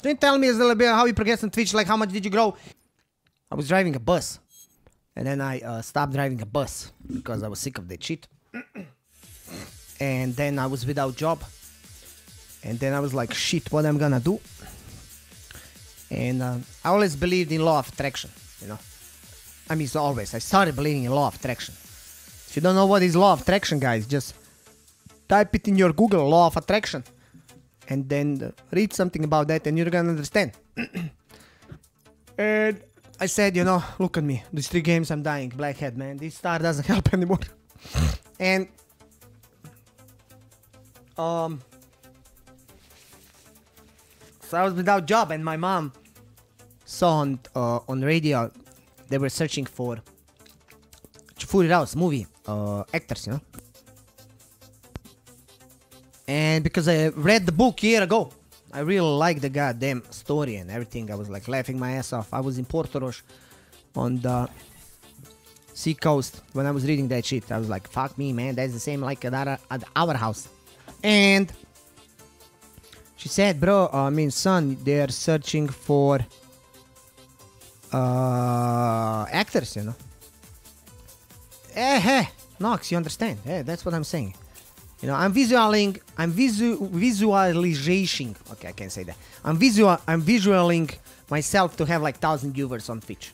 Can you tell me a little bit how you progressed on Twitch? Like, how much did you grow? I was driving a bus. And then I stopped driving a bus because I was sick of that shit. And then I was without job. And then I was like, shit, what I'm gonna do? And I always believed in law of attraction, you know. I mean, always. I started believing in law of attraction. If you don't know what is law of attraction, guys, just type it in your Google, law of attraction. And then read something about that and you're gonna understand. And I said, you know, look at me. These 3 games, I'm dying. Blackhead, man. This star doesn't help anymore. And... so I was without job and my mom saw on radio they were searching for Full House movie actors, you know. And because I read the book a year ago, I really liked the goddamn story and everything. I was like laughing my ass off. I was in Porto Roche on the sea coast when I was reading that shit. I was like, fuck me, man, that's the same like at our house. And she said, bro, I mean, son, they're searching for actors, you know. Hey, Nox, you understand? Hey, that's what I'm saying. You know, I'm visualizing. Okay, I can't say that. I'm visualizing myself to have like 1,000 viewers on Twitch.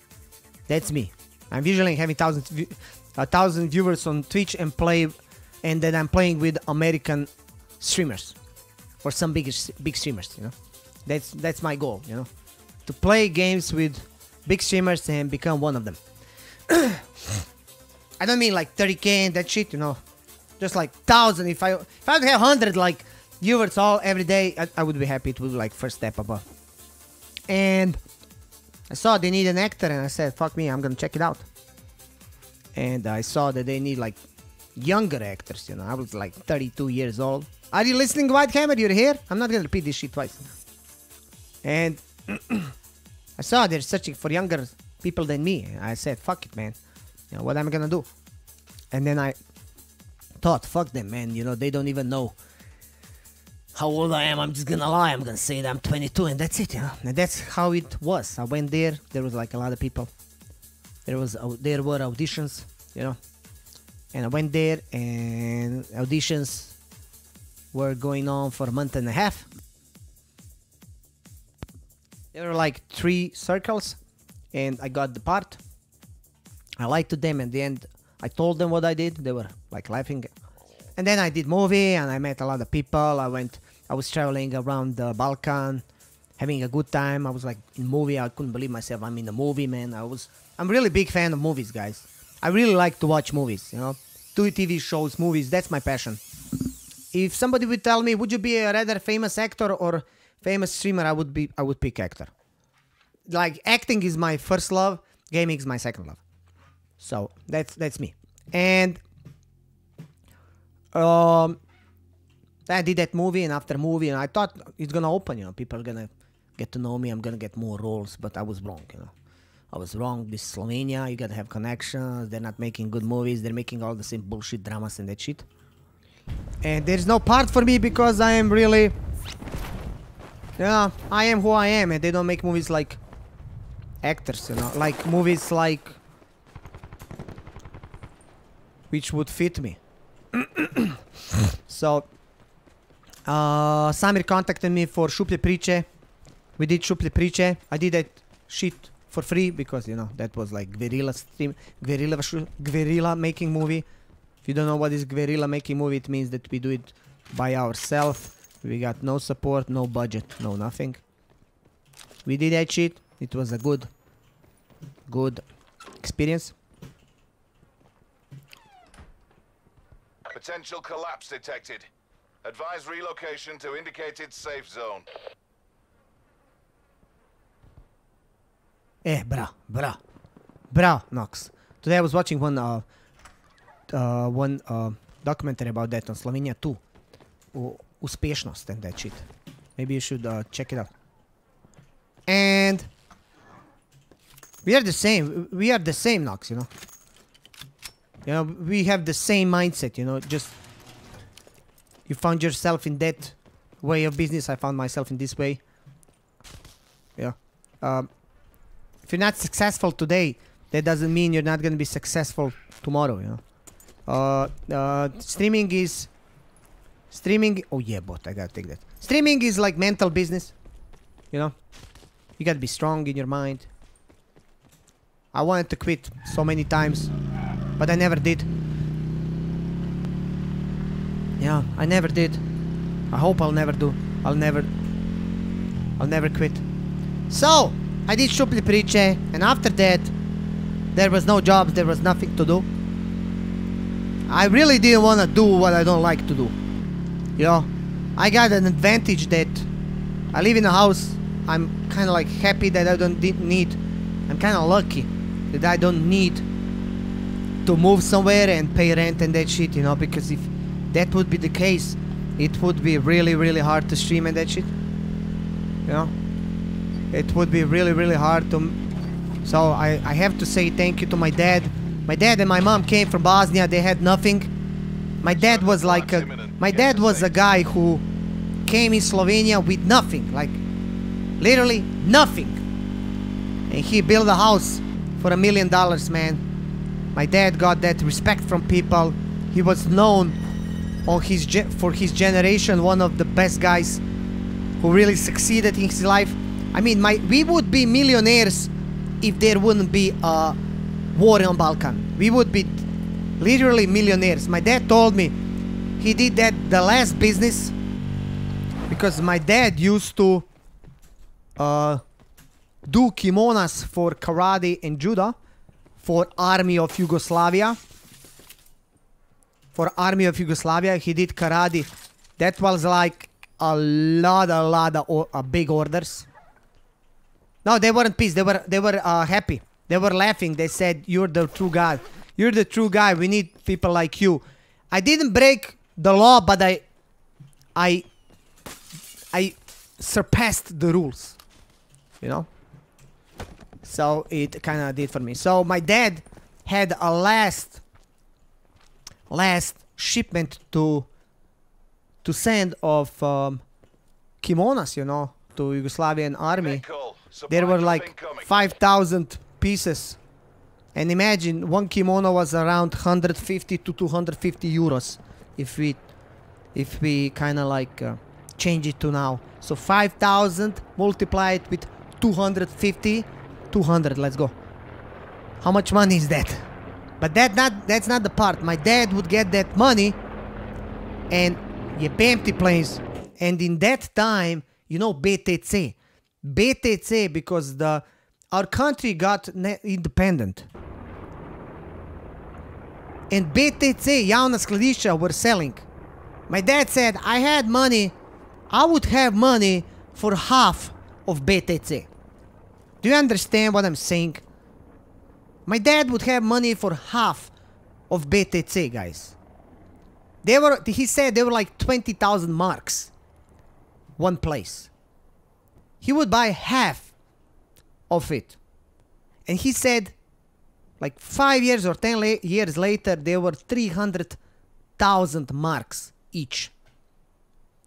That's me. I'm visualizing having 1,000 viewers on Twitch and then I'm playing with American streamers or some big streamers. You know, that's my goal. You know, to play games with big streamers and become one of them. I don't mean like 30k and that shit. You know. Just like 1,000. If I would have 100 like viewers all every day, I would be happy. It would be like first step above. And I saw they need an actor, and I said, "Fuck me, I'm gonna check it out." And I saw that they need like younger actors. You know, I was like 32 years old. Are you listening, White Hammer? You're here. I'm not gonna repeat this shit twice. And I saw they're searching for younger people than me. And I said, "Fuck it, man. You know what am I gonna do?" And then I thought, fuck them, man, you know, they don't even know how old I am. I'm just gonna lie, I'm gonna say that I'm 22 and that's it, you know. And that's how it was. I went there was like a lot of people. There were auditions, you know. And I went there and auditions were going on for a month and a half. There were like 3 circles and I got the part. I liked them. In the end, I told them what I did. They were like laughing. And then I did movie and I met a lot of people. I was traveling around the Balkan, having a good time. I was like in movie. I couldn't believe myself. I'm in a movie, man. I'm really big fan of movies, guys. I really like to watch movies, you know. Do TV shows, movies. That's my passion. If somebody would tell me, would you be a rather famous actor or famous streamer, I would pick actor. Like acting is my first love. Gaming is my second love. So that's me. And I did that movie, and after movie, and I thought it's gonna open, you know, people are gonna get to know me, I'm gonna get more roles, but I was wrong, you know. I was wrong. This is Slovenia, you gotta have connections, they're not making good movies, they're making all the same bullshit dramas and that shit. And there's no part for me because I am really, you know, I am who I am, and they don't make movies like actors, you know, like movies like which would fit me. So Samir contacted me for Šuplje priče. We did Šuplje priče. I did that shit for free because, you know, that was like guerrilla making movie. If you don't know what is guerrilla making movie, it means that we do it by ourselves. We got no support, no budget, no nothing. We did that shit. It was a good experience. Potential collapse detected. Advise relocation to indicated safe zone. Bra, Nox. Today I was watching one documentary about that on Slovenia too. Uspešnost and that shit. Maybe you should check it out. And we are the same. We are the same, Nox, you know. You know, we have the same mindset, you know, just you found yourself in that way of business, I found myself in this way. Yeah. If you're not successful today, that doesn't mean you're not gonna be successful tomorrow. You know. Streaming is. Oh yeah, bot. I gotta take that. Streaming is like mental business. You know. You gotta be strong in your mind. I wanted to quit so many times, but I never did. Yeah, I never did. I hope I'll never do. I'll never quit. So, I did Šuplje priče, and after that, there was no jobs, there was nothing to do. I really didn't want to do what I don't like to do. You know, I got an advantage that I live in a house. I'm kind of like happy that I don't need. I'm kind of lucky that I don't need to move somewhere and pay rent and that shit, you know, because if that would be the case, it would be really, really hard to stream and that shit. You know, it would be really, really hard to. So I have to say thank you to my dad. My dad and my mom came from Bosnia. They had nothing. My dad was like a guy who came in Slovenia with nothing, like literally nothing, and he built a house for $1 million, man. My dad got that respect from people. He was known on for his generation, one of the best guys who really succeeded in his life. I mean, we would be millionaires if there wouldn't be a war on Balkan. We would be literally millionaires. My dad told me he did that the last business because my dad used to do kimonas for karate and judo for Army of Yugoslavia. For Army of Yugoslavia, he did karate. That was like a lot of big orders. No, they weren't pissed. They were happy. They were laughing. They said, "You're the true guy. You're the true guy. We need people like you." I didn't break the law, but I surpassed the rules. You know. So it kind of did for me. So my dad had a last shipment to send of kimonos, you know, to Yugoslavian army. There were like 5,000 pieces, and imagine one kimono was around 150 to 250 euros if we kind of like change it to now. So 5,000 multiplied with 250, 200. Let's go. How much money is that? But that's not the part. My dad would get that money and empty planes. And in that time, you know, BTC, because our country got independent. And BTC, javna skladišća were selling. My dad said, I had money, I would have money for half of BTC. Do you understand what I'm saying? My dad would have money for half of BTC, guys. He said they were like 20,000 marks. One place. He would buy half of it. And he said, like 5 years or 10 years later, there were 300,000 marks each.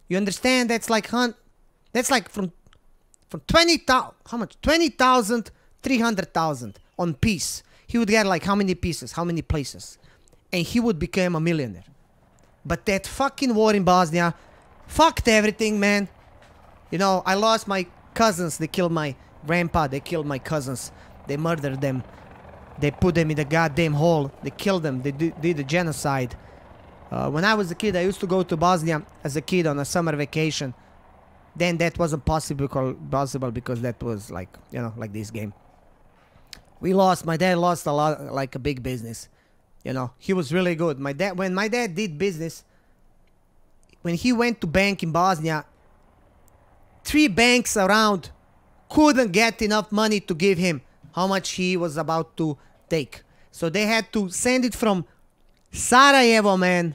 You understand? That's like from 20,000, how much? 20,000, 300,000 on piece. He would get like how many pieces, how many places. And he would become a millionaire. But that fucking war in Bosnia fucked everything, man. You know, I lost my cousins. They killed my grandpa. They killed my cousins. They murdered them. They put them in the goddamn hole. They killed them. They did a genocide. When I was a kid, I used to go to Bosnia as a kid on a summer vacation. Then that wasn't possible because that was like, you know, like this game. My dad lost a lot, like a big business. You know, he was really good. When my dad did business, when he went to bank in Bosnia, 3 banks around couldn't get enough money to give him how much he was about to take. So they had to send it from Sarajevo, man,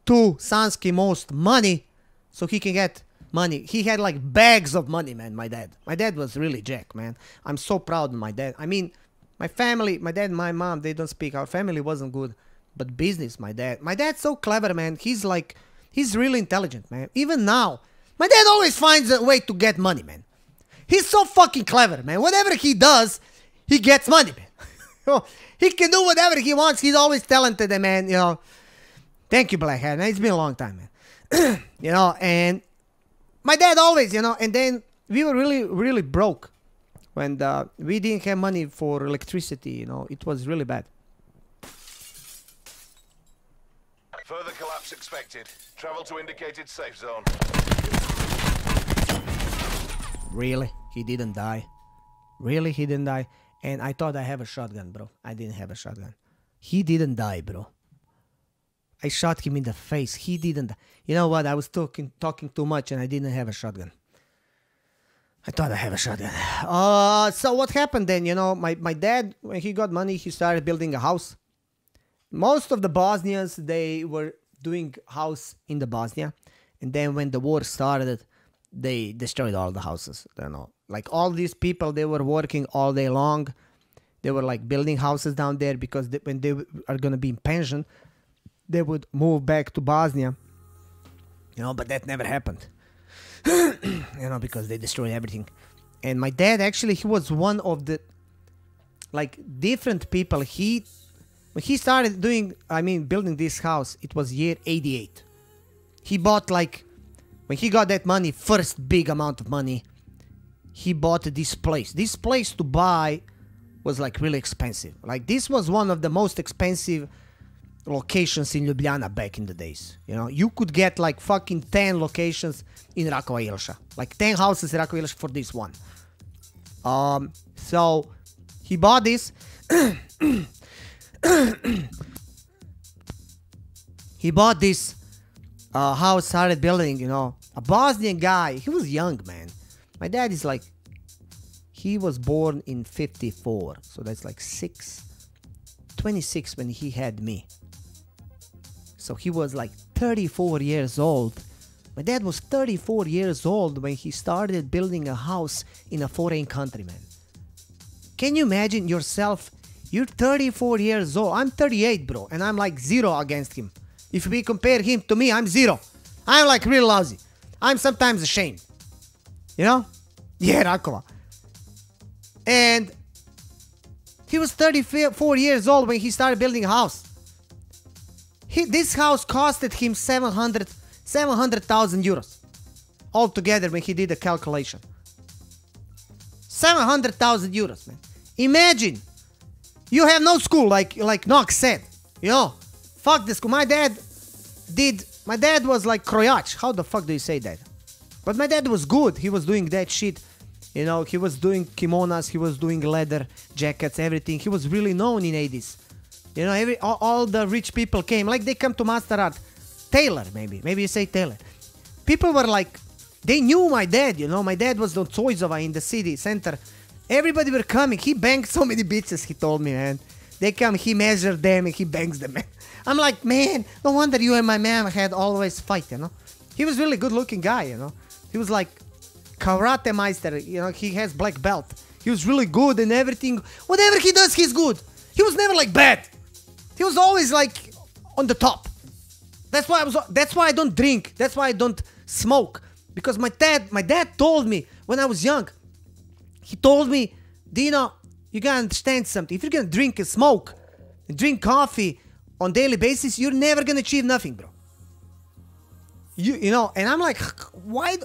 to Sanski Most money so he can get money. He had like bags of money, man, my dad. My dad was really jack, man. I'm so proud of my dad. I mean, my family, my dad and my mom, they don't speak. Our family wasn't good. But business, my dad's so clever, man. He's really intelligent, man. Even now, my dad always finds a way to get money, man. He's so fucking clever, man. Whatever he does, he gets money, man. He can do whatever he wants. He's always talented, man. You know. Thank you, Blackhead, man. It's been a long time, man. You know, and my dad always, you know, and then we were really, really broke when we didn't have money for electricity, you know. It was really bad. Further collapse expected. Travel to indicated safe zone. Really? He didn't die? Really? He didn't die? And I thought I have a shotgun, bro. I didn't have a shotgun. He didn't die, bro. I shot him in the face. He didn't. You know what? I was talking too much and I didn't have a shotgun. I thought I have a shotgun. So what happened then? You know, my dad, when he got money, he started building a house. Most of the Bosnians, they were doing house in the Bosnia. And then when the war started, they destroyed all the houses. You know, like all these people, they were working all day long. They were like building houses down there because when they are going to be in pension, they would move back to Bosnia, you know, but that never happened, you know, because they destroyed everything. And my dad, actually, he was one of the, like, different people. When he started doing, I mean, building this house, it was year 88. He bought, like, when he got that money, first big amount of money, he bought this place. This place to buy was, like, really expensive. Like, this was one of the most expensive locations in Ljubljana back in the days. You know, you could get like fucking 10 locations in Rakova Ilša, like 10 houses in Rakova Ilša for this one. So he bought this. He bought this house, started building, you know, a Bosnian guy. He was young, man. My dad is like, he was born in 54, so that's like 26 when he had me. So he was like 34 years old. My dad was 34 years old when he started building a house in a foreign country, man. Can you imagine yourself? You're 34 years old. I'm 38, bro. And I'm like 0 against him. If we compare him to me, I'm 0. I'm like real lousy. I'm sometimes ashamed. You know? Yeah, Rakova. And he was 34 years old when he started building a house. This house costed him 700,000 euros altogether when he did the calculation. 700,000 euros, man. Imagine, you have no school, like Nox said. You know, fuck the school. My dad was like krojač. How the fuck do you say that? But my dad was good. He was doing that shit. You know, he was doing kimonos, he was doing leather jackets, everything. He was really known in 80s. You know, all the rich people came. Like, they come to Master Art. Taylor, maybe. Maybe you say Taylor. People were like, they knew my dad, you know. My dad was on Zoizova in the city center. Everybody were coming. He banged so many bitches, he told me, man. They come, he measured them, and he bangs them, man. I'm like, man, no wonder you and my man had always fight, you know. He was really good looking guy, you know. He was like karate meister, you know. He has black belt. He was really good and everything. Whatever he does, he's good. He was never like bad. He was always like on the top. That's why I don't drink. That's why I don't smoke. Because my dad told me when I was young. He told me, Dino, you gotta understand something. If you're gonna drink and smoke and drink coffee on daily basis, you're never gonna achieve nothing, bro. You know, and I'm like, why?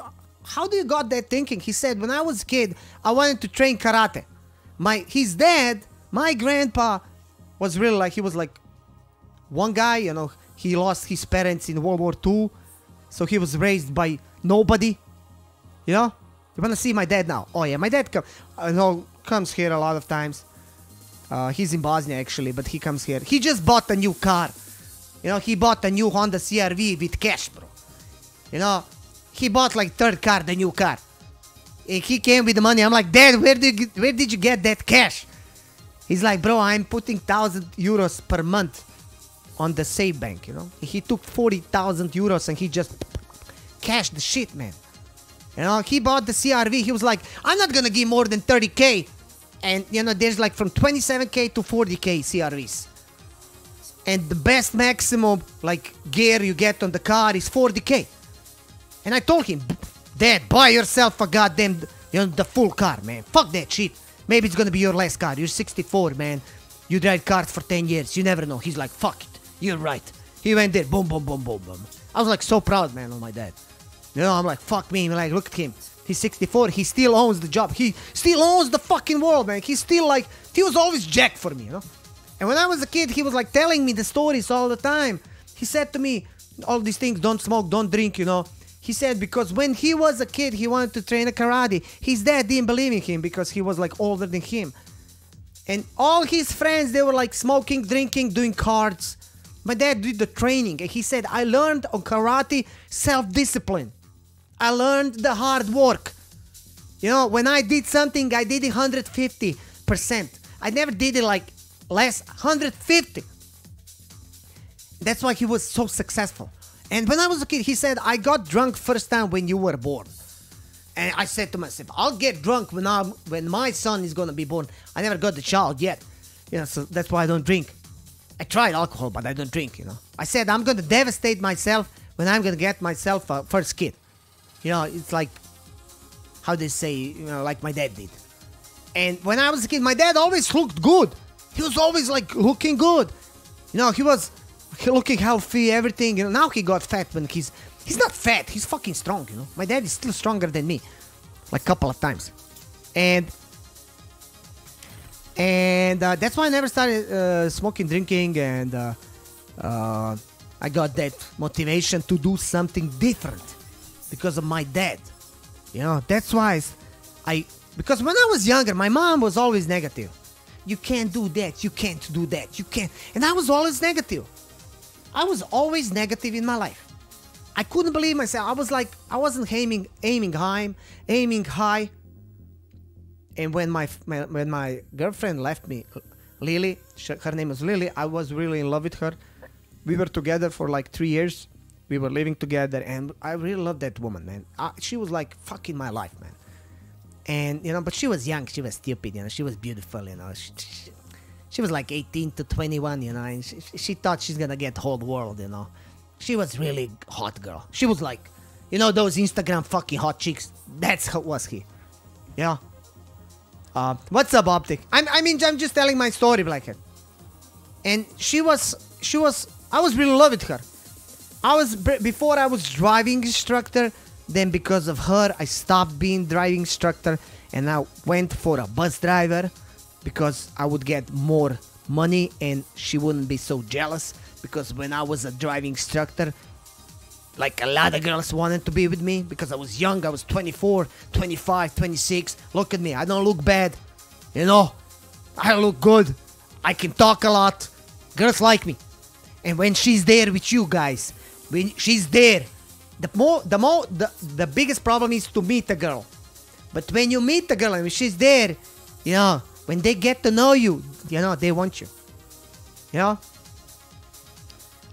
How do you got that thinking? He said, when I was a kid, I wanted to train karate. His dad, my grandpa, was really like, he was like one guy, you know, he lost his parents in World War II, so he was raised by nobody, you know? You wanna see my dad now? Oh yeah, my dad comes here a lot of times. He's in Bosnia actually, but he comes here. He just bought a new car. You know, he bought a new Honda CR-V with cash, bro. You know, he bought like third car, the new car. And he came with the money. I'm like, Dad, where did you get that cash? He's like, bro, I'm putting 1,000 euros per month on the save bank, you know. He took 40,000 euros and he just cashed the shit, man. You know, he bought the CR-V. He was like, I'm not gonna give more than 30k. And, you know, there's like from 27k to 40k CR-Vs. And the best maximum, like, gear you get on the car is 40k. And I told him, Dad, buy yourself a goddamn You know, the full car, man. Fuck that shit. Maybe it's gonna be your last car. You're 64, man. You drive cars for 10 years. You never know. He's like, fuck it. You're right. He went there. Boom, boom, boom, boom, boom. I was like so proud, man, of my dad. You know, I'm like, fuck me. I'm like, look at him. He's 64. He still owns the job. He still owns the fucking world, man. He's still like, he was always jacked for me, you know? And when I was a kid, he was like telling me the stories all the time. He said to me, all these things, don't smoke, don't drink, you know? He said because when he was a kid, he wanted to train a karate. His dad didn't believe in him because he was like older than him. And all his friends, they were like smoking, drinking, doing cards. My dad did the training. And he said, I learned on karate self-discipline. I learned the hard work. You know, when I did something, I did it 150%. I never did it like less, 150. That's why he was so successful. And when I was a kid, he said, I got drunk first time when you were born. And I said to myself, I'll get drunk when my son is gonna be born. I never got the child yet. You know, so that's why I don't drink. I tried alcohol, but I don't drink, you know. I said, I'm gonna devastate myself when I'm gonna get myself a first kid. You know, it's like, how they say, you know, like my dad did. And when I was a kid, my dad always looked good. He was always like looking good. You know, he was looking healthy, everything. You know, now he got fat when he's not fat. He's fucking strong, you know. My dad is still stronger than me, like a couple of times. And that's why I never started smoking, drinking, and I got that motivation to do something different because of my dad. You know, that's why because when I was younger, my mom was always negative. You can't do that. You can't do that. You can't. And I was always negative. I was always negative in my life. I couldn't believe myself. I was like, I wasn't aiming high. And when my girlfriend left me, Lily, her name is Lily, I was really in love with her. We were together for like 3 years. We were living together, and I really loved that woman, man. She was like fucking my life, man. And, you know, but she was young, she was stupid, you know, she was beautiful, you know. She was like 18 to 21, you know, and she thought she's gonna get the whole world, you know. She was really hot girl. She was like, you know, those Instagram fucking hot chicks. That's who was he. Yeah. What's up, Optic? I mean, I'm just telling my story, Blackhead. And I was really in love with her. Before I was driving instructor, then because of her, I stopped being driving instructor and I went for a bus driver because I would get more money and she wouldn't be so jealous. Because when I was a driving instructor, like a lot of girls wanted to be with me because I was young. I was 24, 25, 26. Look at me. I don't look bad. You know, I look good. I can talk a lot. Girls like me. And when she's there with you guys, when she's there, the biggest problem is to meet a girl. But when you meet a girl and when she's there, you know, when they get to know you, you know, they want you. You know?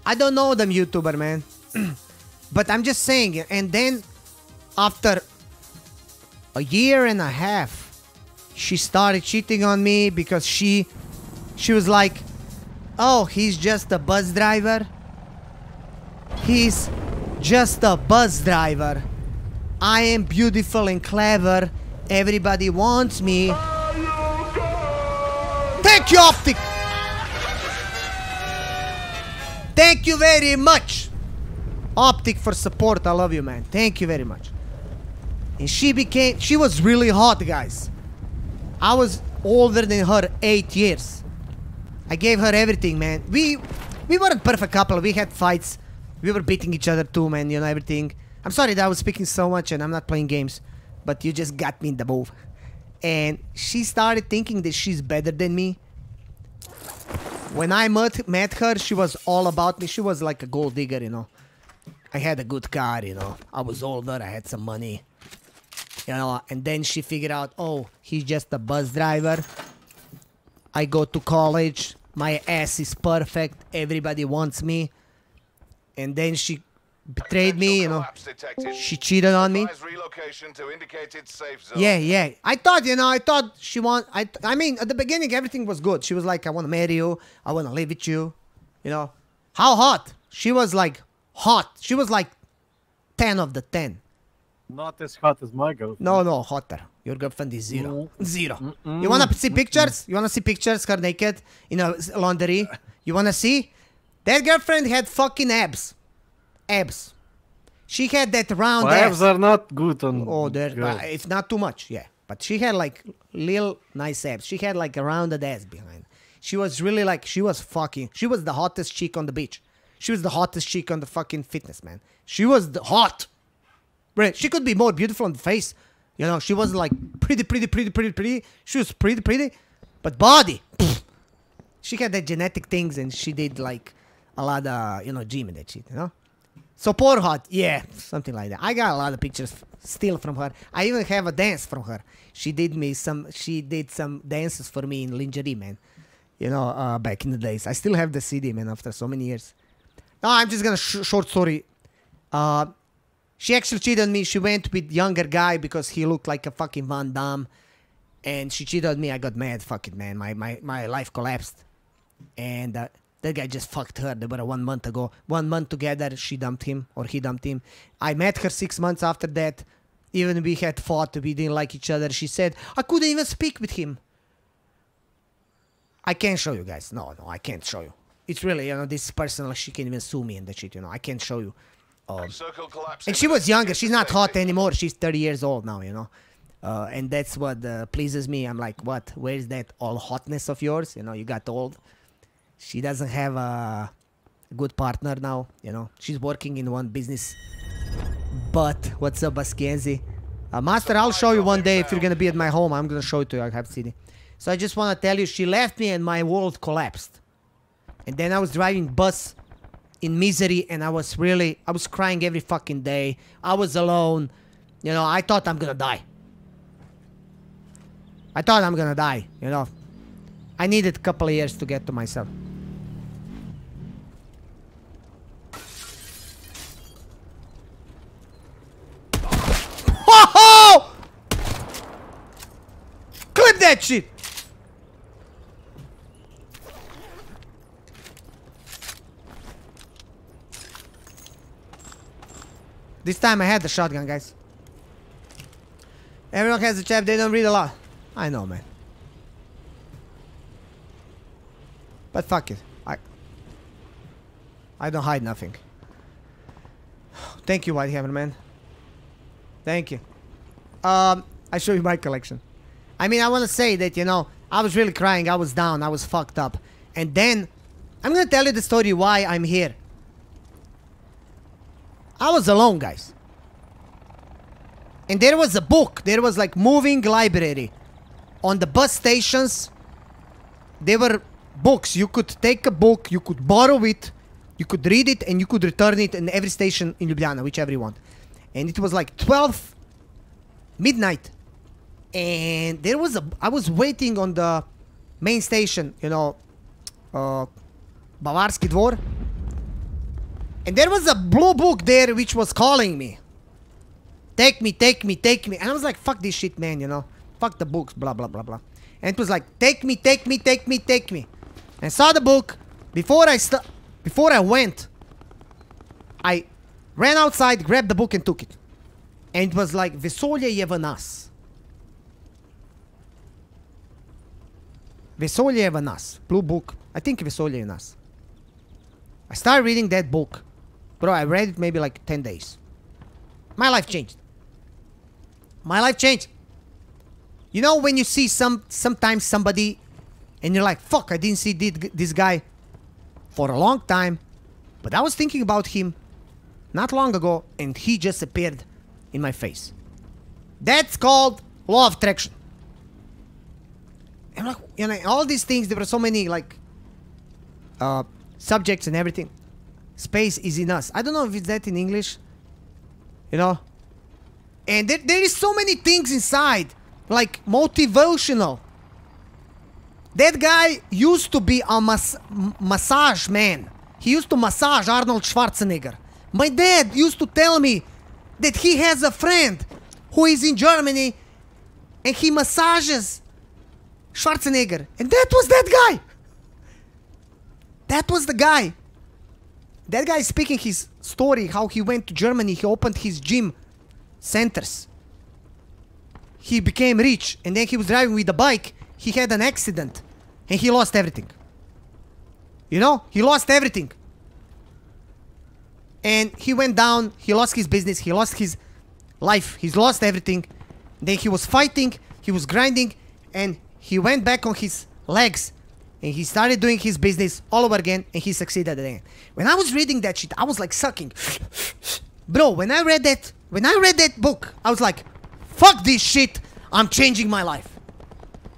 I don't know them YouTuber, man. But I'm just saying. And then after a year and a half, she started cheating on me because she was like, oh, he's just a bus driver. He's just a bus driver. I am beautiful and clever. Everybody wants me. Thank you, Optic. Thank you very much, Optic, for support. I love you, man. Thank you very much. And she was really hot, guys. I was older than her 8 years. I gave her everything, man. We weren't perfect couple. We had fights. We were beating each other too, man. You know, everything. I'm sorry that I was speaking so much and I'm not playing games, but you just got me in the move. And she started thinking that she's better than me. When I met her, she was all about me. She was like a gold digger, you know. I had a good car, you know. I was older. I had some money. You know, and then she figured out, oh, he's just a bus driver. I go to college. My ass is perfect. Everybody wants me. And then she betrayed me, you know. She cheated on me. Yeah. I thought she I mean, at the beginning, everything was good. She was like, I want to marry you. I want to live with you. You know. How hot? She was like hot. She was like 10 of the 10. Not as hot as my girlfriend. No, hotter. Your girlfriend is zero. Zero. You wanna see pictures? You wanna see pictures, her naked in a laundry? You wanna see? That girlfriend had fucking abs. Abs. She had that round ass. Abs are not good on. Oh, it's not too much, yeah. But she had like little nice abs. She had like a rounded ass behind. She was really like, she was the hottest chick on the beach. She was the hottest chick on the fucking fitness, man. She was the hot. Right? She could be more beautiful on the face. You know, she wasn't like pretty. She was pretty. But body, pfft. She had the genetic things and she did like a lot of, you know, gym and that shit, you know? So poor hot, yeah, something like that. I got a lot of pictures still from her. I even have a dance from her. She did some dances for me in lingerie, man. You know, back in the days. I still have the CD, man, after so many years. No, I'm just gonna short story. She actually cheated on me. She went with younger guy because he looked like a fucking Van Damme. And she cheated on me. I got mad. Fuck it, man. My life collapsed. And that guy just fucked her. They were 1 month ago. 1 month together. She dumped him. Or he dumped him. I met her 6 months after that. Even we had fought. We didn't like each other. She said, I couldn't even speak with him. I can't show you guys. No, I can't show you. It's really, you know, this is personal. She can't even sue me and that shit, you know. I can't show you. And she was younger. She's not hot anymore. She's 30 years old now, you know. And that's what pleases me. I'm like, what? Where's that all hotness of yours? You know, you got old. She doesn't have a good partner now, you know. She's working in one business. But, what's up, Basquienzi? Master, I'll show you one day if you're going to be at my home. I'm going to show it to you. I have CD. So I just want to tell you, she left me and my world collapsed. And then I was driving bus in misery and I was crying every fucking day. I was alone. You know, I thought I'm going to die. I thought I'm going to die, you know. I needed a couple of years to get to myself. Oh! Clip that shit! This time I had the shotgun, guys. Everyone has a chap, they don't read a lot. I know, man. But fuck it. I don't hide nothing. Thank you, Whitehaven, man. Thank you. I show you my collection. I mean, I want to say that, you know, I was really crying. I was down. I was fucked up. And then, I'm going to tell you the story why I'm here. I was alone, guys. And there was a book. There was like moving library. On the bus stations, there were books. You could take a book, you could borrow it, you could read it, and you could return it in every station in Ljubljana, whichever you want. And it was like 12 midnight. And there was I was waiting on the main station, you know, Bavarski Dvor. And there was a blue book there which was calling me. Take me, take me, take me. And I was like, fuck this shit, man, you know. Fuck the books, blah, blah, blah, blah. And it was like, take me, take me, take me, take me. And I saw the book. Before I went, I ran outside, grabbed the book and took it. And it was like, Vesolje je v nas. Vesolje je v nas. Blue book. I think Vesolje je v nas. I started reading that book. Bro, I read it maybe like 10 days. My life changed. My life changed. You know when you see sometimes somebody and you're like, fuck, I didn't see this guy for a long time. But I was thinking about him not long ago and he just appeared in my face. That's called law of attraction. And like, you know, all these things, there were so many like subjects and everything. Space is in us. I don't know if it's that in English. You know? And there is so many things inside. Like motivational. That guy used to be a massage man. He used to massage Arnold Schwarzenegger. My dad used to tell me that he has a friend who is in Germany and he massages Schwarzenegger. And that was that guy. That was the guy. That guy is speaking his story, how he went to Germany, he opened his gym centers. he became rich, and then he was driving with the bike. He had an accident, and he lost everything. You know, he lost everything. And he went down, he lost his business, he lost his life, he's lost everything. Then he was fighting, he was grinding, and he went back on his legs, and he started doing his business all over again, and he succeeded again. When I was reading that shit, I was like sucking. Bro, when I read that book, I was like, fuck this shit, I'm changing my life.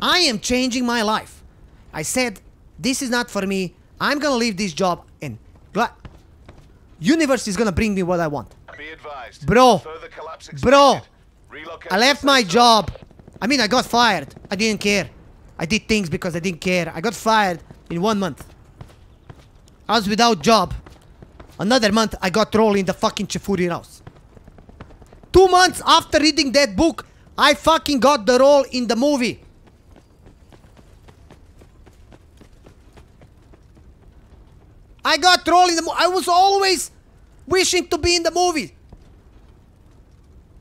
I am changing my life. I said, this is not for me, I'm gonna leave this job, and universe is gonna bring me what I want. Be advised. Bro, Bro, I left my job. I mean, I got fired. I didn't care. I did things because I didn't care. I got fired in 1 month. I was without job. Another month, I got rolled in the fucking Chefuri house. 2 months after reading that book, I fucking got the role in the movie. I got role in the movie. I was always wishing to be in the movie.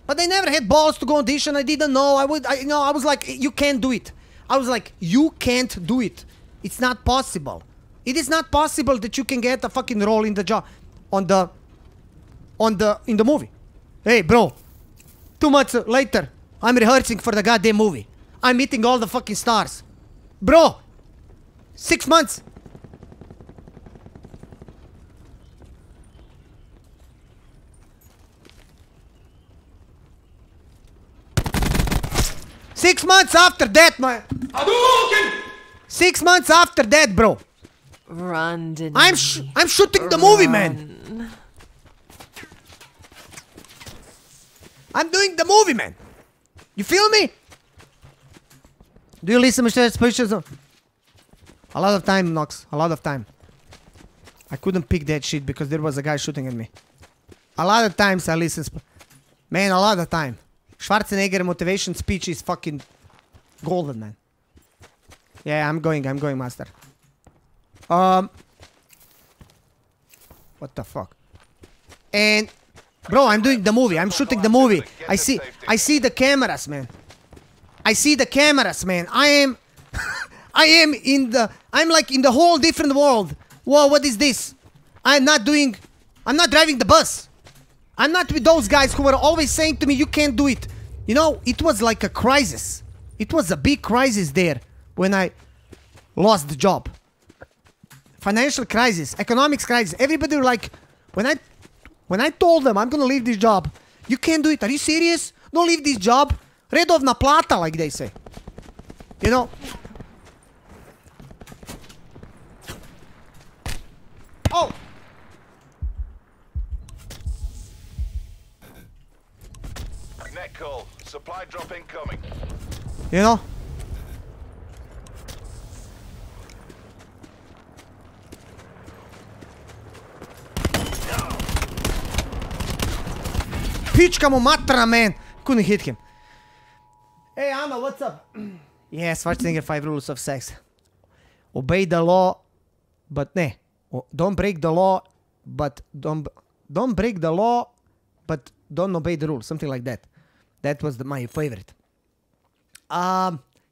But I never had balls to go audition. I didn't know. I was like, you can't do it. I was like, you can't do it. It's not possible. It is not possible that you can get a fucking role in the job in the movie. Hey, bro. 2 months later, I'm rehearsing for the goddamn movie. I'm meeting all the fucking stars. Bro, 6 months. Six months after that, man. 6 months after that, bro. Run, Dinotti. I'm shooting the movie, man. I'm doing the movie, man. You feel me? Do you listen to speeches? A lot of time, Nox. A lot of time. I couldn't pick that shit because there was a guy shooting at me. A lot of times I listen. Man, a lot of time. Schwarzenegger motivation speech is fucking golden, man. Yeah, I'm going, master. What the fuck? And bro, I'm doing the movie. I'm shooting the movie. I see the cameras, man. I see the cameras, man. I am I'm like in the whole different world. Whoa, what is this? I'm not driving the bus. I'm not with those guys who were always saying to me, you can't do it. You know, it was like a crisis. It was a big crisis there when I lost the job. Financial crisis, economics crisis. Everybody were like, when I told them I'm gonna leave this job, you can't do it. Are you serious? Don't leave this job. Redovna plata, like they say. You know? Oh! Net call. Supply drop incoming. You know? Pička mu matra, man! Couldn't hit him. Hey, Anna, what's up? Yeah, Schwarzenegger 5 rules of sex. Obey the law, but ne. Don't break the law, but don't break the law, but don't obey the rules. Something like that. That was my favorite.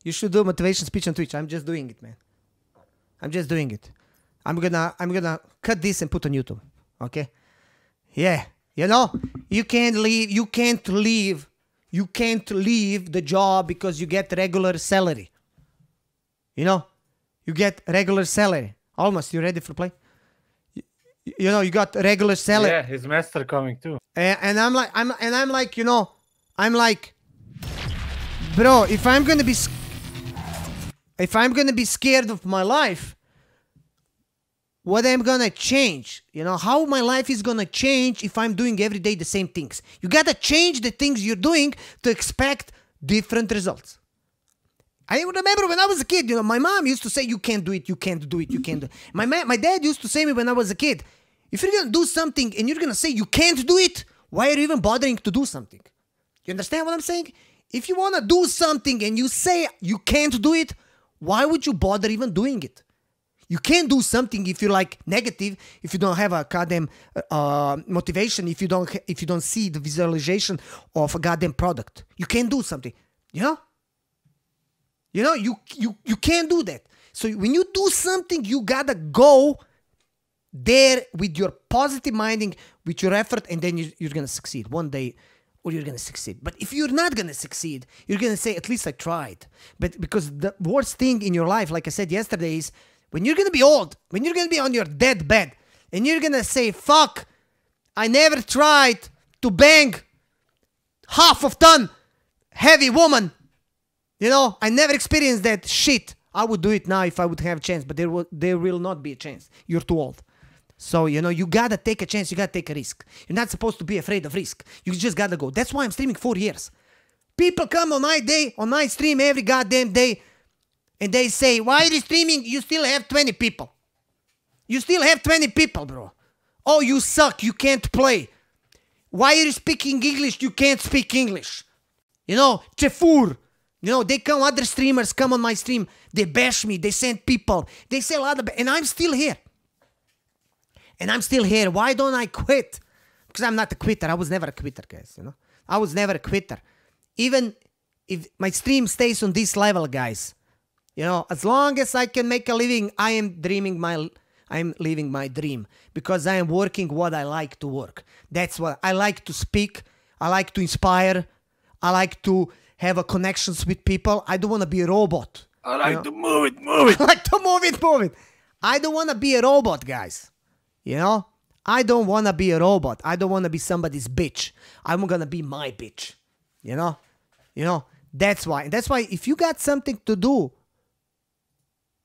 You should do motivation speech on Twitch. I'm just doing it, man. I'm just doing it. I'm gonna cut this and put on YouTube. Okay? Yeah. You know, you can't leave the job because you get regular salary. You know, you get regular salary. Almost, you ready for play? You know, you got regular salary. Yeah, his master coming too. And I'm like, you know, I'm like, bro, if I'm gonna be scared of my life, what I'm gonna change? You know, how my life is gonna change if I'm doing every day the same things. You gotta change the things you're doing to expect different results. I remember when I was a kid, you know, my mom used to say, you can't do it, you can't do it, you can't do it. My dad used to say to me when I was a kid, if you're gonna do something and you're gonna say you can't do it, why are you even bothering to do something? You understand what I'm saying? If you wanna do something and you say you can't do it, why would you bother even doing it? You can't do something if you're like negative, if you don't have a goddamn motivation, if you don't see the visualization of a goddamn product. You can't do something. You know? You know, you can't do that. So when you do something, you gotta go there with your positive minding, with your effort, and then you're gonna succeed one day, or you're gonna succeed. But if you're not gonna succeed, you're gonna say, at least I tried. But because the worst thing in your life, like I said yesterday, is when you're gonna be old, when you're gonna be on your dead bed, and you're gonna say, fuck, I never tried to bang half of ton heavy woman. You know, I never experienced that shit. I would do it now if I would have a chance, but there will not be a chance. You're too old. So, you know, you gotta take a chance. You gotta take a risk. You're not supposed to be afraid of risk. You just gotta go. That's why I'm streaming 4 years. People come on my stream every goddamn day, and they say, why are you streaming? You still have 20 people. You still have 20 people, bro. Oh, you suck. You can't play. Why are you speaking English? You can't speak English. You know, Chefur. You know, they come, other streamers come on my stream. They bash me. They send people. They say a lot of... And I'm still here. And I'm still here. Why don't I quit? Because I'm not a quitter. I was never a quitter, guys. You know, I was never a quitter. Even if my stream stays on this level, guys. You know, as long as I can make a living, I am living my dream. Because I am working what I like to work. That's what I like to speak. I like to inspire. I like to have a connections with people. I don't want to be a robot. I like to move it. I like to move it. I don't want to be a robot, guys. You know? I don't want to be a robot. I don't want to be somebody's bitch. I'm going to be my bitch. You know? You know? That's why. And that's why if you got something to do,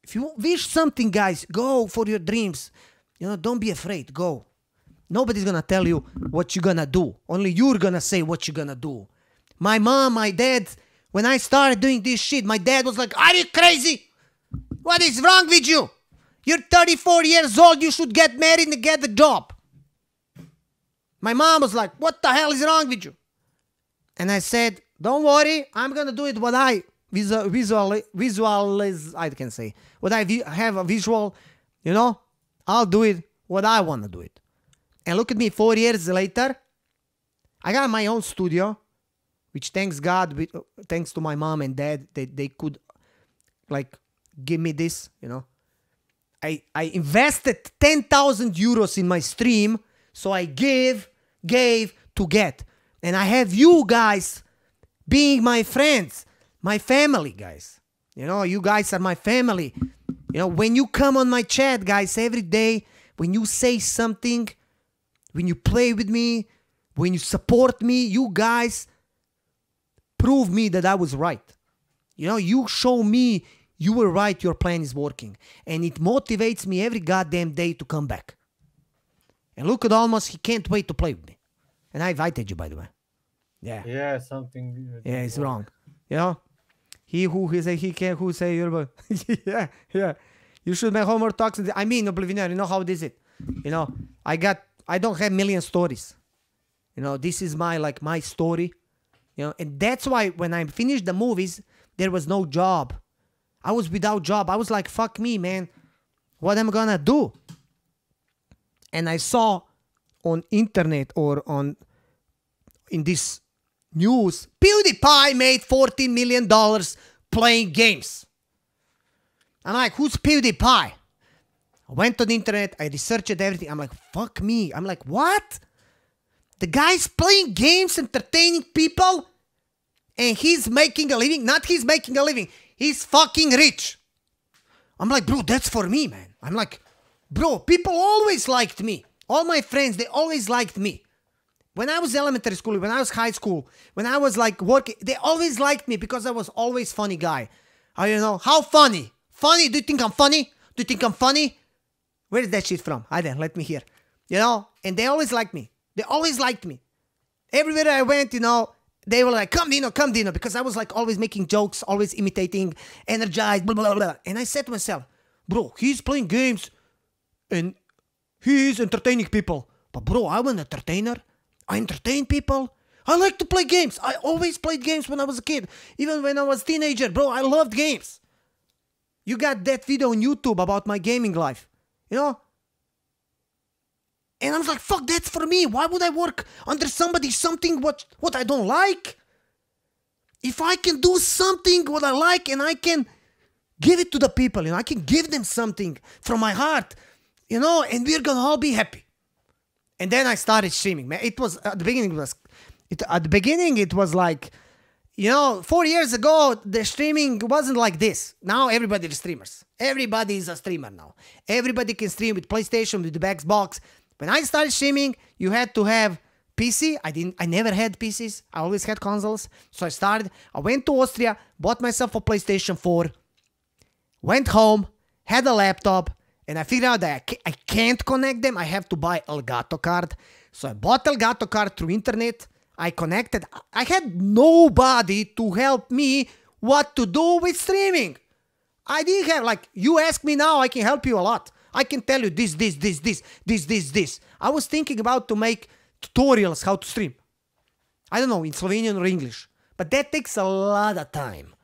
if you wish something, guys, go for your dreams. You know, don't be afraid. Go. Nobody's going to tell you what you're going to do. Only you're going to say what you're going to do. My mom, my dad, when I started doing this shit, my dad was like, are you crazy? What is wrong with you? You're 34 years old. You should get married and get a job. My mom was like, what the hell is wrong with you? And I said, don't worry. I'm going to do it what I visualize, I can say. What I have a visual, you know, I'll do it what I want to do it. And look at me, 4 years later, I got my own studio. Which thanks God, thanks to my mom and dad, they could like give me this, you know. I invested 10,000 euros in my stream, so I gave to get. And I have you guys being my friends, my family, guys. You know, you guys are my family. You know, when you come on my chat, guys, every day, when you say something, when you play with me, when you support me, you guys prove me that I was right. You know, you show me you were right, your plan is working. And it motivates me every goddamn day to come back. And look at Almost, he can't wait to play with me. And I invited you, by the way. Yeah. Yeah, something. Yeah, it's wrong. You know? He can't, who say you're... yeah, yeah. You should make homework talks. I mean, Oblivion, you know how it is it? You know, I don't have million stories. You know, this is my story. You know, and that's why when I finished the movies, there was no job. I was without job. I was like, fuck me, man. What am I gonna do? And I saw on internet or in this news, PewDiePie made $14 million playing games. I'm like, who's PewDiePie? I went to the internet. I researched everything. I'm like, fuck me. I'm like, what? The guy's playing games, entertaining people, and he's making a living. Not he's making a living. He's fucking rich. I'm like, bro, that's for me, man. I'm like, bro, people always liked me. All my friends, they always liked me. When I was elementary school, when I was high school, when I was like working, they always liked me because I was always funny guy. You know, how funny? Funny? Do you think I'm funny? Do you think I'm funny? Where is that shit from? Let me hear. You know, and they always liked me. They always liked me. Everywhere I went, you know, they were like, come Dino, because I was like always making jokes, always imitating, energized, blah, blah, blah. And I said to myself, bro, he's playing games and he's entertaining people. But bro, I'm an entertainer. I entertain people. I like to play games. I always played games when I was a kid. Even when I was a teenager, bro, I loved games. You got that video on YouTube about my gaming life, you know? And I was like, fuck, that's for me. Why would I work under something what I don't like? if I can do something what I like and I can give it to the people, you know, I can give them something from my heart, you know, and we're gonna all be happy. And then I started streaming, man. It was at the beginning it was like, you know, 4 years ago the streaming wasn't like this. Now everybody is streamers. Everybody is a streamer now. Everybody can stream with PlayStation, with the Xbox. When I started streaming, you had to have PC. I never had PCs. I always had consoles. So I went to Austria, bought myself a PlayStation 4, went home, had a laptop, and I figured out that I can't connect them. I have to buy Elgato card. So I bought Elgato card through internet. I connected. I had nobody to help me what to do with streaming. I didn't have, like, you ask me now, I can help you a lot. I can tell you this. I was thinking about to make tutorials how to stream. I don't know, in Slovenian or English. But that takes a lot of time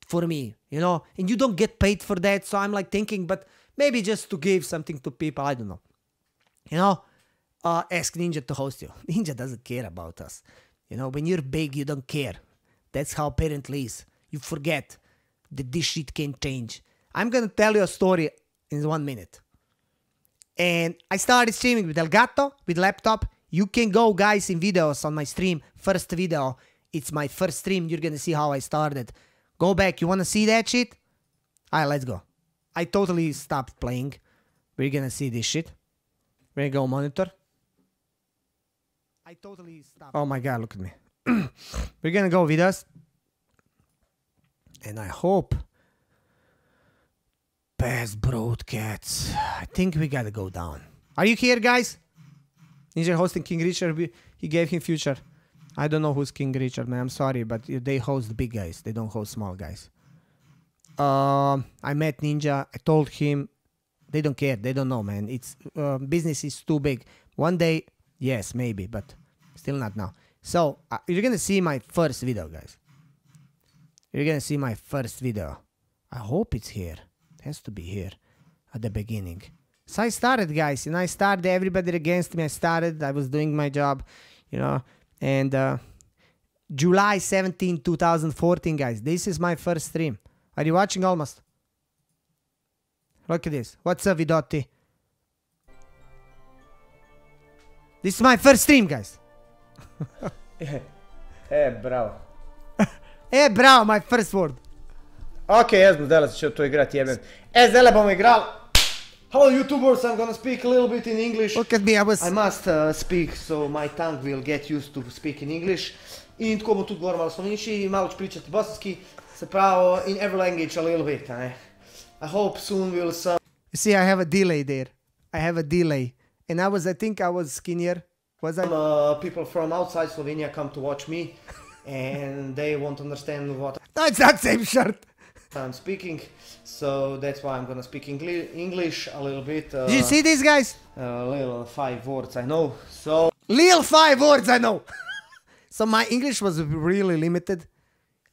for me, you know. And you don't get paid for that. So I'm like thinking, but maybe just to give something to people. I don't know. You know, ask Ninja to host you. Ninja doesn't care about us. You know, when you're big, you don't care. That's how apparently is. You forget that this shit can change. I'm going to tell you a story in 1 minute. And I started streaming with Elgato, with laptop. You can go, guys, in videos on my stream. First video, it's my first stream. You're going to see how I started. Go back. You want to see that shit? Alright, let's go. I totally stopped playing. We're going to see this shit. We're going to go monitor. I totally stopped. Oh my god, look at me. We're going to go videos. And I hope past broadcasts. I think we gotta go down. Are you here, guys? Ninja hosting King Richard. He gave him future. I don't know who's King Richard, man. I'm sorry, but they host the big guys. They don't host small guys. I met Ninja. I told him they don't care. They don't know, man. It's business is too big. One day, yes, maybe, but still not now. So you're gonna see my first video, guys. You're gonna see my first video. I hope it's here. It has to be here at the beginning. So I started, guys, and I started, everybody against me. I was doing my job, you know, and July 17, 2014, guys. This is my first stream. Are you watching almost? Look at this. What's up, Dinotti? This is my first stream, guys. Bravo. Bravo, my first word. Ok, jaz bom zdaj začel to igrati, jebem. Zdaj bomo igrali. Hello YouTubers, I'm gonna speak a little bit in English. Look at me, I must speak, so my tongue will get used to speak in English. In tako bom tudi govoril malo slovenski, malo pričati bosanski, se pravi, in every language a little bit. I hope soon we'll some... You see, I have a delay there. I have a delay. And I think I was skinnier. Was I? People from outside Slovenia come to watch me. And they won't understand what No, it's that same shirt. I'm speaking, so that's why I'm gonna speak English a little bit. Did you see these guys? Little 5 words I know, so... Little 5 words I know! So my English was really limited.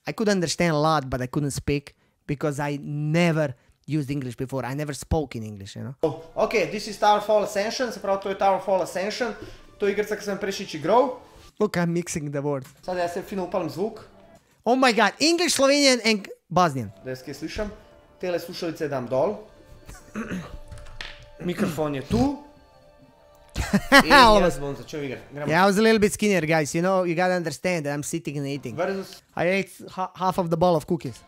I could understand a lot, but I couldn't speak because I never used English before. I never spoke in English, you know? Okay, this is Towerfall Ascension, se pravi, to je Towerfall Ascension. To je igrica, ki sem prejšič igral. Look, I'm mixing the words. Sad jaz se fino upalim zvuk. Oh my god, English, Slovenian and Bosnian. Da jaz kaj slišam. Tele slušalice dam dol. Mikrofon je tu. In jaz bom začel igrati. Yeah, I was a little bit skinnier, guys. You know, you gotta understand that I'm sitting and eating. I ate half of the bowl of cookies.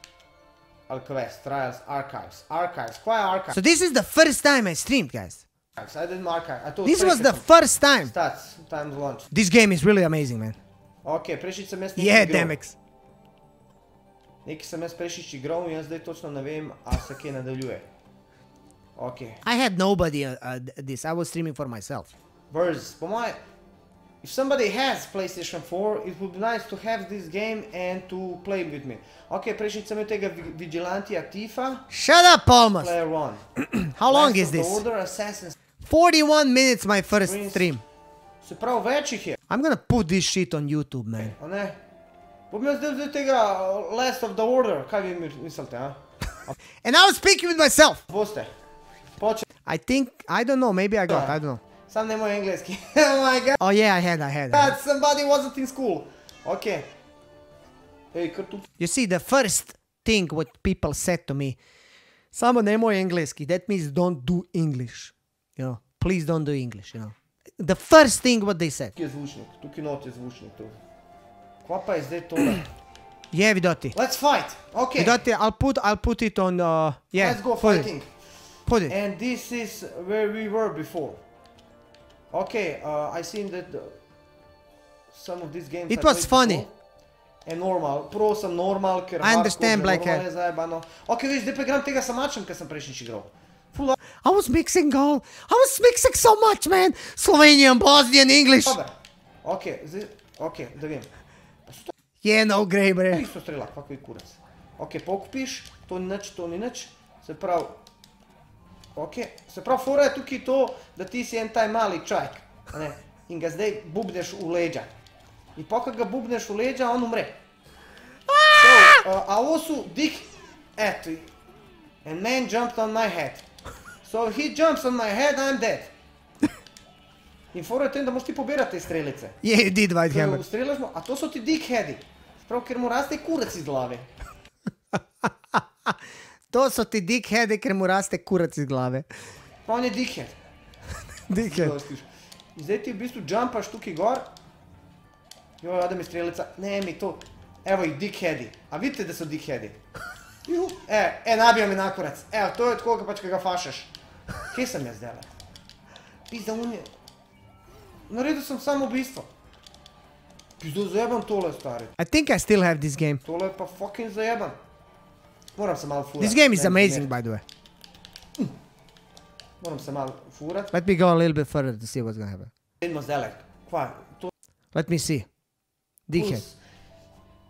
Quest, Trials, Archives. Archives. Kaj je Archives? So this is the first time I streamed, guys. I didn't archive. This was the first time. Stats, time launch. This game is really amazing, man. Ok, prejšič sem jaz nekaj Yeah, igral. Demex. Nekaj sem jaz prejšič igral in jaz zdaj točno ne vem, a se kje nadaljuje. Ok. I had nobody this. I was streaming for myself. Versus, po moje, if somebody has PlayStation 4, it would be nice to have this game and to play with me. Ok, prejšič sem imel tega Vigilantija Tifa. Shut up, Palmas. Player 1. How long is this? Order, Assassin's 41 minutes, my first stream. Se pravi, več jih je. I'm gonna put this shit on YouTube, man. A ne? Bom jaz zdaj tega Last of the Order, kaj vi mislite, a? And I was speaking with myself. Boste. Počet. I don't know, maybe I got, I don't know. Sam ne moj engleski. Oh my god. Oh yeah, I had. God, somebody wasn't in school. Ok. You see, the first thing what people said to me, samo nemoj engleski, that means don't do English. You know, please don't do English, you know. The first thing what they said. Tukaj je zvučnik, tukaj not je zvučnik tu. Kva pa je zdaj tole? Yeah, Dinotti. Let's fight, okay. Dinotti, I'll put it on, yeah. Let's go fighting. Put it. And this is where we were before. Okay, I seen that some of these games It was funny. And normal, pro sem normal, ker I understand, hardcore Black Hat. je zajebano. Ok, viš, zdaj pa igram tega samačem, ker sem prejšnjič igral. I was mixing so much, man. Slovenian, Bosnian, English. Dobar, ok, zdaj, ok, da vem. Yeah, no grey, bre. Isto strela, kako je kurac. Ok, pokupiš, to ni nič, se pravi, ok, se pravi, fora je tukaj to, da ti si en taj mali čajk, ne, in ga zdaj bubneš v leđa. In pa, kad ga bubneš v leđa, on umre. So, a ovo su dik, eto, and man jumped on my head. So he jumps on my head, I'm dead. In fora je tem, da moš ti pobirati te strelice. Yeah, you did, Whitehammer. Ustrelaš mu, a to so ti dickheadi. Sprav, ker mu raste kurac iz glave. To so ti dickheadi, ker mu raste kurac iz glave. Pa on je dickhead. Dickhead. In zdaj ti v bistvu jumpaš tukaj gor. Joj, ode mi strelica. Ne, mi to. Evo ih, dickheadi. A vidite, da so dickheadi? Nabijo mi na kurac. Evo, to je tako, pač, kaj ga fašaš. Kje sem jaz zdaj? Pizda unje. Naredil sem samo ubistvo. Pizda zajebam tole, stari. I think I still have this game. Tole je pa fucking zajebam. Moram se malo furat. This game is amazing, by the way. Moram se malo furat. Let me go a little bit further to see what's gonna happen. Idemo zdaj, kva? Let me see. Dickhead.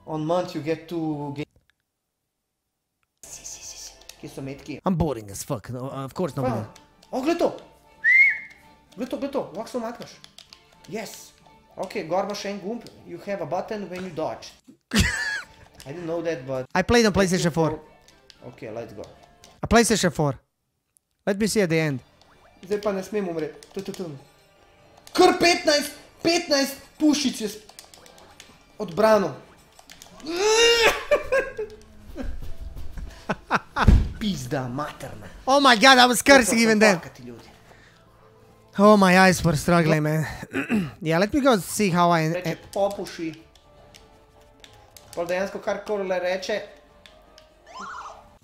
On month you get to game. Kje so metki? I'm boring as fuck. No, of course nobody. O, gled to! Gled to, ovak se omaknaš. Yes. Ok, gor imaš en gumb. You have a button when you dodge. I didn't know that, but... I played on PlayStation 4. Ok, let's go. A PlayStation 4. Let me see at the end. Zdaj pa ne smem umreti. Kar 15 pušic je odbrano. Pizda, materna. Oh my god, I was cursing even then. Oh, my eyes were struggling, man. Yeah, let me go see how I... Reče, popuši. Pol dejansko karkoli le reče.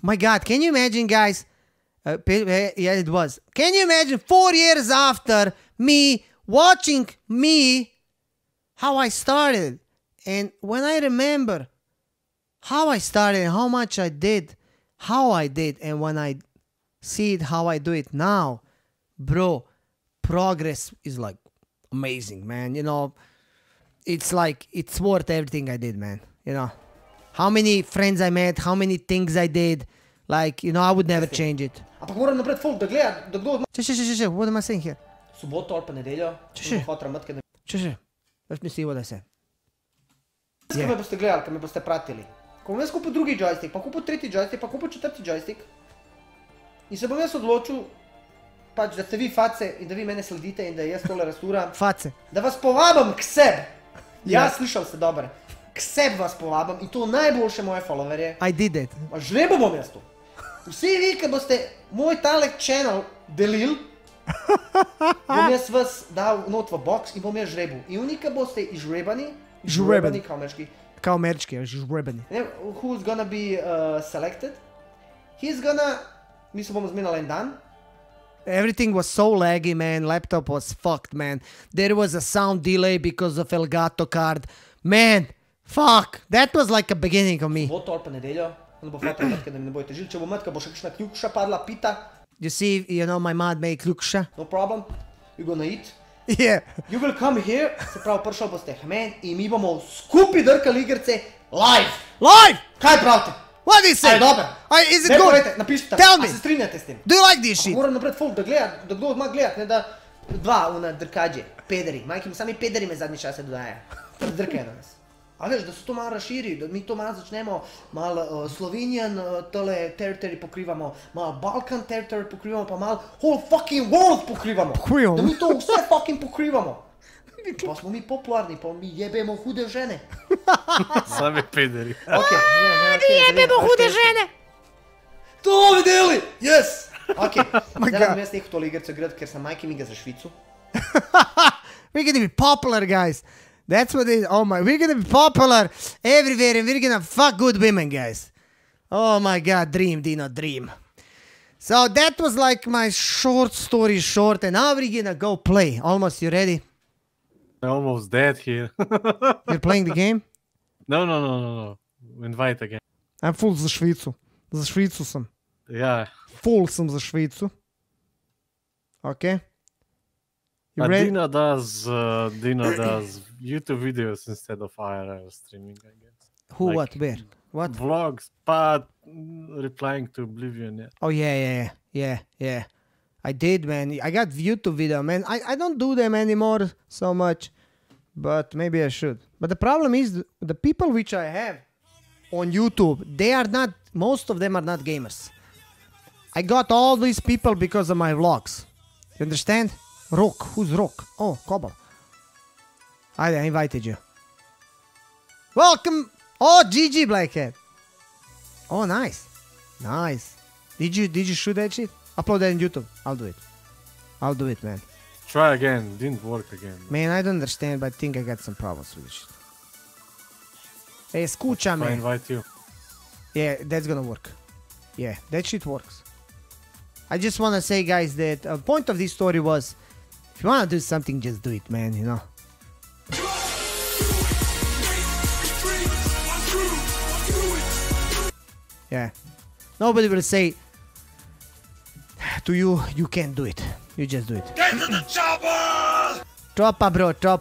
My god, can you imagine, guys? Yeah, it was. Can you imagine 4 years after me watching me, how I started? And when I remember how I started, how much I did, how I did, and when I see it, how I do it now, bro, progress is like amazing, man. You know, it's like, it's worth everything I did, man. You know, how many friends I met, how many things I did. Like, you know, I would never change it. Ampak moram napred folk, da gleda, da kdo... Če, what am I saying here? Soboto ali pa nedeljo, Če. hotra matke, da... Če, let me see what I said. Kaj me boste gledali, kaj me boste pratili? Ko bom jaz kupil drugi joystick, pa kupil tretji joystick, pa kupil četrti joystick. In se bom jaz odločil, pač, da ste vi face in da vi mene sledite in da jaz tole rasturam. Face. Da vas povabim k sebi. Ja, slišal ste dobro. K sebi vas povabim in to najboljše moje followerje. I did it. Žrebo bom jaz to. Vsi vi, ki boste moj talek channel delili, bom jaz vas dal not v box in bom jaz žrebil. In oni, ki boste izžrebani, kao ameriški. Kao američki, žrebani. Who's gonna be selected? He's gonna... Mi se bomo zmenili en dan. Everything was so laggy, man. Laptop was fucked, man. There was a sound delay because of Elgato card. Man, fuck. That was like a beginning of me. Soboto ali pa nedeljo. Da bo fotra matka, da mi ne bojo težili. Če bo matka, bo še kakšna ključa padla, pita. You see, you know, my mom made ključa. No problem. You gonna eat. Yeah. You will come here. Se pravi, prišel boste men in mi bomo skupaj drkali igrice live. Live! Kaj pravite? What is it? Aj, dobro. Is it good? Napišite, Tell me. a se strinjate s tem? Do you like this shit? Moram napred folk, da gleda, da kdo odmah gleda, ne da dva una drkađe, pederi. Majki, sami pederi me zadnji čase dodaja. Drkajo na nas. A veš, da se to malo razširi, da mi to malo začnemo, malo Slovenian territory pokrivamo, malo Balkan territory pokrivamo, pa malo whole fucking world pokrivamo. Da mi to vse fucking pokrivamo. Pa smo mi popularni, pa mi jebemo hude žene. Sami pederi. Okej. Jebemo hude žene! To videli! Yes! Okej. Zdaj jaz nekaj tole igrice igrati, ker sem majke mi ga za Švicu. We're gonna be popular, guys. That's what it is. Oh my, we're gonna be popular everywhere and we're gonna fuck good women, guys. Oh my god, dream, Dino, dream. So that was like my short story short, and now we're gonna go play. Almost, you ready? I'm almost dead here. You're playing the game? No. Invite again. I'm full za Švicu. Za Švicu sam. Yeah. Full sam za Švicu. Okay. You But ready? Dino does YouTube videos instead of IRL streaming, I guess. Who, Like what, where? What? Vlogs, but replying to Oblivion, yeah. Oh, yeah. I did, man. I got YouTube video, man. I don't do them anymore so much, but maybe I should. But the problem is the people which I have on YouTube, they are not, most of them are not gamers. I got all these people because of my vlogs. You understand? Rook. Who's Rook? Oh, Cobble. I invited you. Welcome. Oh, GG Blackhead. Oh, nice. Nice. Did you shoot that shit? Upload that on YouTube. I'll do it, man. Try again. Didn't work again. Man, I don't understand, but I think I got some problems with this shit. Hey, escucha, I man. invite you. Yeah, that's gonna work. Yeah, that shit works. I just wanna say, guys, that the point of this story was, if you wanna do something, just do it, man, you know? Yeah. Nobody will say to you, you can't do it. You just do it. Get to the chopper! Tropa, bro, tropa.